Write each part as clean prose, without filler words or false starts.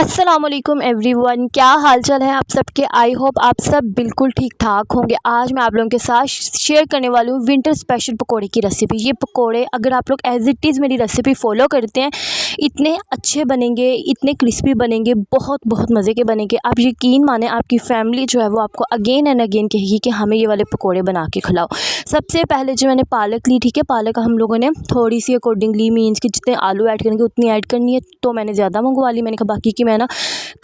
अस्सलाम वालेकुम एवरीवन, क्या हाल चाल है आप सबके। आई होप आप सब बिल्कुल ठीक ठाक होंगे। आज मैं आप लोगों के साथ शेयर करने वाली हूँ विंटर स्पेशल पकोड़े की रेसिपी। ये पकोड़े अगर आप लोग एज इट इज़ मेरी रेसिपी फॉलो करते हैं, इतने अच्छे बनेंगे, इतने क्रिस्पी बनेंगे, बहुत बहुत मज़े के बनेंगे। आप यकीन माने आपकी फैमिली जो है वो आपको अगेन एंड अगेन कहेगी कि हमें ये वाले पकोड़े बना के खिलाओ। सबसे पहले जो मैंने पालक ली, ठीक है, पालक हम लोगों ने थोड़ी सी अकॉर्डिंगली मीन्स कि जितने आलू ऐड करेंगे उतनी ऐड करनी है, तो मैंने ज़्यादा मंगवा ली। मैंने कहा बाकी की मैं ना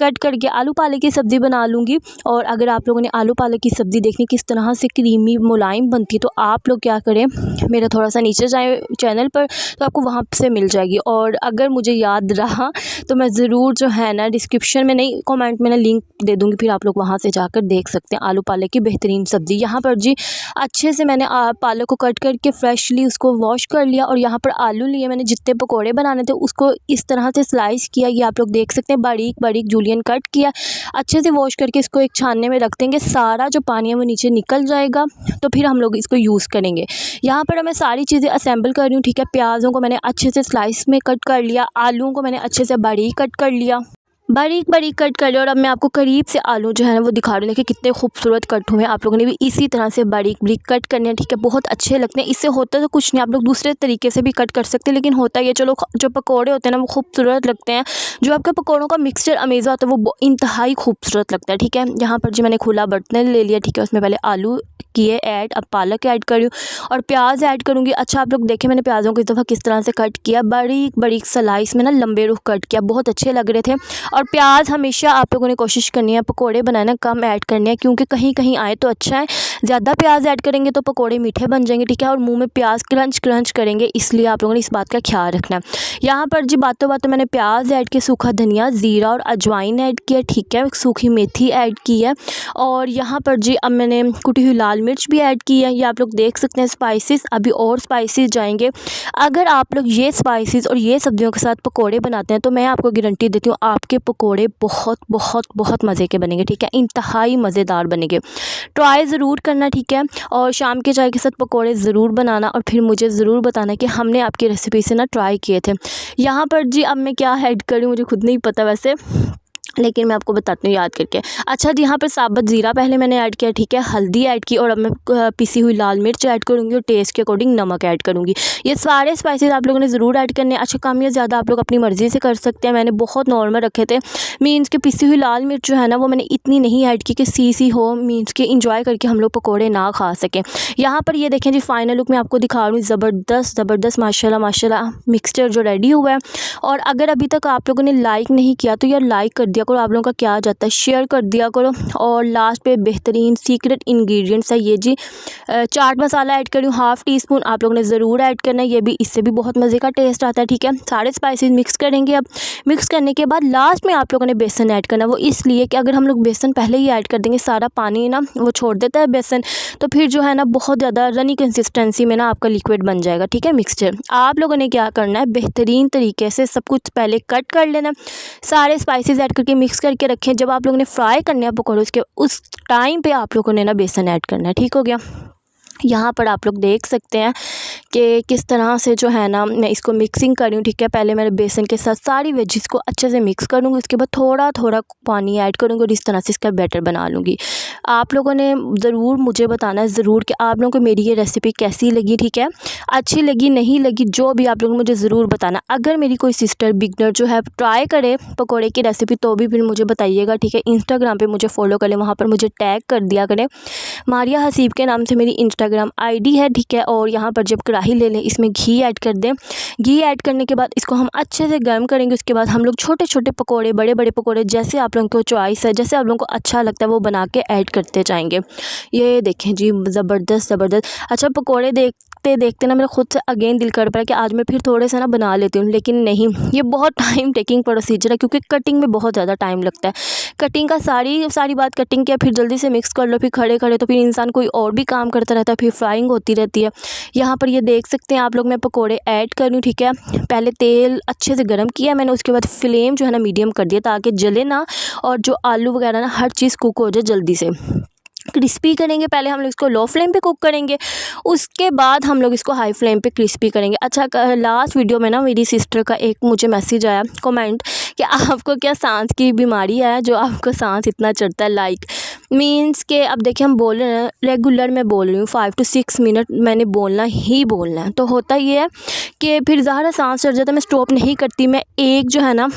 कट करके आलू पालक की सब्ज़ी बना लूँगी। और अगर आप लोगों ने आलू पालक की सब्ज़ी देखनी किस तरह से क्रीमी मुलायम बनती है, तो आप लोग क्या करें, मेरा थोड़ा सा नीचे जाए चैनल पर, तो आपको वहाँ से मिल जाएगी। और अगर मुझे याद रहा तो मैं ज़रूर जो है ना डिस्क्रिप्शन में नहीं, कमेंट में ना लिंक दे दूँगी, फिर आप लोग वहाँ से जाकर देख सकते हैं आलू पालक की बेहतरीन सब्ज़ी। यहाँ पर जी अच्छे से मैंने पालक को कट करके फ्रेशली उसको वॉश कर लिया। और यहाँ पर आलू लिए मैंने, जितने पकोड़े बनाने थे उसको इस तरह से स्लाइस किया। ये आप लोग देख सकते हैं, बारीक बारीक जूलियन कट किया। अच्छे से वॉश करके इसको एक छानने में रख देंगे, सारा जो पानी है वो नीचे निकल जाएगा, तो फिर हम लोग इसको यूज़ करेंगे। यहाँ पर मैं सारी चीज़ें असेंबल कर रही हूँ, ठीक है। प्याज़ों को मैंने अच्छे से स्लाइस में कट कर लिया, आलूओं को मैंने अच्छे से बारीक कट कर लिया, बारीक बारीक कट कर लिया। और अब मैं आपको करीब से आलू जो है ना वो दिखा रही हूँ, देखिए कितने खूबसूरत कट हुए हैं। आप लोगों ने भी इसी तरह से बारीक बारीक कट करने हैं, ठीक है। बहुत अच्छे लगते हैं। इससे होता तो कुछ नहीं, आप लोग दूसरे तरीके से भी कट कर सकते हैं, लेकिन होता ये चलो जो पकोड़े होते हैं ना वो खूबसूरत लगते हैं। जो आपके पकोड़ों का मिक्सचर अमेज़ा होता है वो इंतहाई खूबसूरत लगता है, ठीक है। यहाँ पर जी मैंने खुला बर्तन ले लिया, ठीक है। उसमें पहले आलू किए ऐड, अब पालक ऐड कर रही हूँ और प्याज ऐड करूँगी। अच्छा आप लोग देखें मैंने प्याज़ों को इस दफ़ा किस तरह से कट किया, बारीक बारीक स्लाइस में ना लंबे रुख कट किया, बहुत अच्छे लग रहे थे। और प्याज हमेशा आप लोगों ने कोशिश करनी है पकोड़े बनाना कम ऐड करने हैं, क्योंकि कहीं कहीं आए तो अच्छा है। ज़्यादा प्याज ऐड करेंगे तो पकोड़े मीठे बन जाएंगे, ठीक है, और मुंह में प्याज क्रंच क्रंच करेंगे, इसलिए आप लोगों ने इस बात का ख्याल रखना है। यहाँ पर जी बातों बातों मैंने प्याज ऐड किया, सूखा धनिया, ज़ीरा और अजवाइन ऐड किया, ठीक है, सूखी मेथी ऐड की है। और यहाँ पर जी अब मैंने कुटी हुई लाल मिर्च भी ऐड की है। ये आप लोग देख सकते हैं स्पाइसेस, अभी और स्पाइसेस जाएंगे। अगर आप लोग ये स्पाइसेस और ये सब्जियों के साथ पकोड़े बनाते हैं तो मैं आपको गारंटी देती हूँ आपके पकोड़े बहुत बहुत बहुत मज़े के बनेंगे, ठीक है, इंतहाई मज़ेदार बनेंगे। ट्राई ज़रूर करना, ठीक है। और शाम के चाय के साथ पकोड़े ज़रूर बनाना और फिर मुझे ज़रूर बताना कि हमने आपकी रेसिपी से ना ट्राई किए थे। यहाँ पर जी अब मैं क्या ऐड करूँ मुझे खुद नहीं पता वैसे, लेकिन मैं आपको बताती हूँ याद करके। अच्छा जी यहाँ पर साबुत ज़ीरा पहले मैंने ऐड किया, ठीक है, हल्दी ऐड की, और अब मैं पिसी हुई लाल मिर्च ऐड करूँगी और टेस्ट के अकॉर्डिंग नमक ऐड करूँगी। ये सारे स्पाइसेस आप लोगों ने ज़रूर ऐड करने हैं। अच्छा कम या ज़्यादा आप लोग अपनी मर्ज़ी से कर सकते हैं, मैंने बहुत नॉर्मल रखे थे। मीन्स के पिसी हुई लाल मिर्च जो है ना वो मैंने इतनी नहीं ऐड की कि सी हो, मीन्स के इंजॉय करके हम लोग पकौड़े ना खा सकें। यहाँ पर ये देखें जी फाइनल लुक मैं आपको दिखा रही हूँ, ज़बरदस्त ज़बरदस्त माशाल्लाह माशाल्लाह मिक्सचर जो रेडी हुआ है। और अगर अभी तक आप लोगों ने लाइक नहीं किया तो यार लाइक कर दिया करो, आप लोगों का क्या जाता है, शेयर कर दिया करो। और लास्ट पे बेहतरीन सीक्रेट इंग्रेडिएंट्स है ये जी, चाट मसाला ऐड करी हूँ हाफ़ टी स्पून, आप लोगों ने ज़रूर ऐड करना है, ये भी इससे भी बहुत मज़े का टेस्ट आता है, ठीक है। सारे स्पाइसेस मिक्स करेंगे। अब मिक्स करने के बाद लास्ट में आप लोगों ने बेसन ऐड करना है, वो इसलिए कि अगर हम लोग बेसन पहले ही ऐड कर देंगे सारा पानी ना वो छोड़ देता है बेसन, तो फिर जो है ना बहुत ज़्यादा रनी कंसिस्टेंसी में ना आपका लिक्विड बन जाएगा, ठीक है, मिक्सचर। आप लोगों ने क्या करना है, बेहतरीन तरीके से सब कुछ पहले कट कर लेना, सारे स्पाइसेस ऐड करके मिक्स करके रखें। जब आप लोगों ने फ्राई करने हैं पकौड़े उसके उस टाइम पे आप लोगों ने ना बेसन ऐड करना है, ठीक हो गया। यहाँ पर आप लोग देख सकते हैं कि किस तरह से जो है ना मैं इसको मिक्सिंग कर रही हूँ, ठीक है। पहले मैंने बेसन के साथ सारी वेजिस को अच्छे से मिक्स करूँगी, उसके बाद थोड़ा थोड़ा पानी ऐड करूँगी और इस तरह से इसका बैटर बना लूँगी। आप लोगों ने ज़रूर मुझे बताना है ज़रूर कि आप लोगों को मेरी ये रेसिपी कैसी लगी, ठीक है, अच्छी लगी नहीं लगी, जो भी आप लोग मुझे ज़रूर बताना। अगर मेरी कोई सिस्टर बिगनर जो है ट्राई करे पकौड़े की रेसिपी तो भी फिर मुझे बताइएगा, ठीक है। इंस्टाग्राम पर मुझे फॉलो कर लें, वहाँ पर मुझे टैग कर दिया करें, मारिया हसीब के नाम से मेरी इंस्टाग्राम आईडी है, ठीक है। और यहाँ पर जब कढ़ाई ले लें इसमें घी ऐड कर दें, घी ऐड करने के बाद इसको हम अच्छे से गर्म करेंगे। उसके बाद हम लोग छोटे छोटे पकोड़े बड़े बड़े पकोड़े जैसे आप लोगों को चॉइस है, जैसे आप लोगों को अच्छा लगता है वो बना के ऐड करते जाएंगे। ये देखें जी ज़बरदस्त ज़बरदस्त। अच्छा पकोड़े देखते देखते ना मेरा खुद से अगेन दिल कर पड़ा कि आज मैं फिर थोड़े से ना बना लेती हूँ, लेकिन नहीं, ये बहुत टाइम टेकिंग प्रोसीजर है, क्योंकि कटिंग में बहुत ज़्यादा टाइम लगता है। कटिंग का सारी बात कटिंग किया, फिर जल्दी से मिक्स कर लो, फिर खड़े खड़े तो फिर इंसान कोई और भी काम करता रहता है, फिर फ्राइंग होती रहती है। यहाँ पर ये देख सकते हैं आप लोग मैं पकोड़े ऐड कर रही हूँ, ठीक है। पहले तेल अच्छे से गर्म किया मैंने, उसके बाद फ्लेम जो है ना मीडियम कर दिया ताकि जले ना और जो आलू वगैरह ना हर चीज़ कुक हो जाए जल्दी से। क्रिस्पी करेंगे। पहले हम लोग इसको लो फ्लेम पे कुक करेंगे, उसके बाद हम लोग इसको हाई फ्लेम पे क्रिस्पी करेंगे। अच्छा, लास्ट वीडियो में ना मेरी सिस्टर का एक मुझे मैसेज आया कमेंट कि आपको क्या सांस की बीमारी है जो आपको सांस इतना चढ़ता है, लाइक मीन्स के अब देखिए हम बोल रहे हैं रेगुलर, मैं बोल रही हूँ 5 to 6 मिनट मैंने बोलना ही बोलना है। तो होता ये है कि फिर ज़्यादा सांस चढ़ जाता है, मैं स्टॉप नहीं करती, मैं एक जो है ना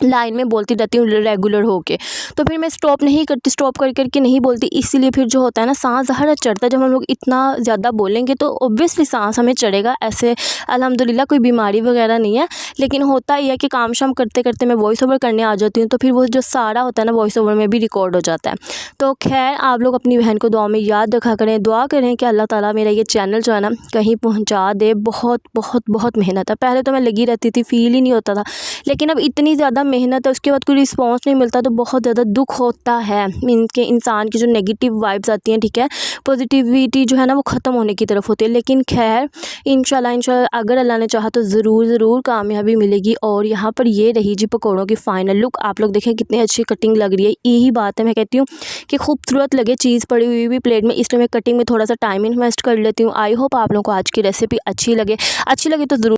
लाइन में बोलती रहती हूँ रेगुलर होके, तो फिर मैं स्टॉप नहीं करती, स्टॉप कर करके नहीं बोलती, इसीलिए फिर जो होता है ना सांस ज़्यादा चढ़ता है। जब हम लोग इतना ज़्यादा बोलेंगे तो ऑब्वियसली सांस हमें चढ़ेगा। ऐसे अल्हम्दुलिल्लाह कोई बीमारी वगैरह नहीं है, लेकिन होता ही है कि काम शाम करते करते मैं वॉइस ओवर करने आ जाती हूँ, तो फिर वो जो सारा होता है ना वॉइस ओवर में भी रिकॉर्ड हो जाता है। तो खैर आप लोग अपनी बहन को दुआ में याद रखा करें, दुआ करें कि अल्लाह ताला मेरा ये चैनल जो है ना कहीं पहुँचा दे। बहुत बहुत बहुत मेहनत है, पहले तो मैं लगी रहती थी, फील ही नहीं होता था, लेकिन अब इतनी ज़्यादा मेहनत है उसके बाद कोई रिस्पांस नहीं मिलता तो बहुत ज़्यादा दुख होता है। मीन के इंसान की जो नेगेटिव वाइब्स आती हैं, ठीक है, पॉजिटिविटी जो है ना वो ख़त्म होने की तरफ होती है। लेकिन खैर इंशाल्लाह अगर अल्लाह ने चाहा तो ज़रूर कामयाबी मिलेगी। और यहाँ पर ये रही जी पकौड़ों की फ़ाइनल लुक, आप लोग देखें कितनी अच्छी कटिंग लग रही है। यही बात है, मैं कहती हूँ कि खूबसूरत लगे, चीज़ पड़ी हुई भी प्लेट में, इसलिए मैं कटिंग में थोड़ा सा टाइम इन्वेस्ट कर लेती हूँ। आई होप आप लोगों को आज की रेसिपी अच्छी लगे तो ज़रूर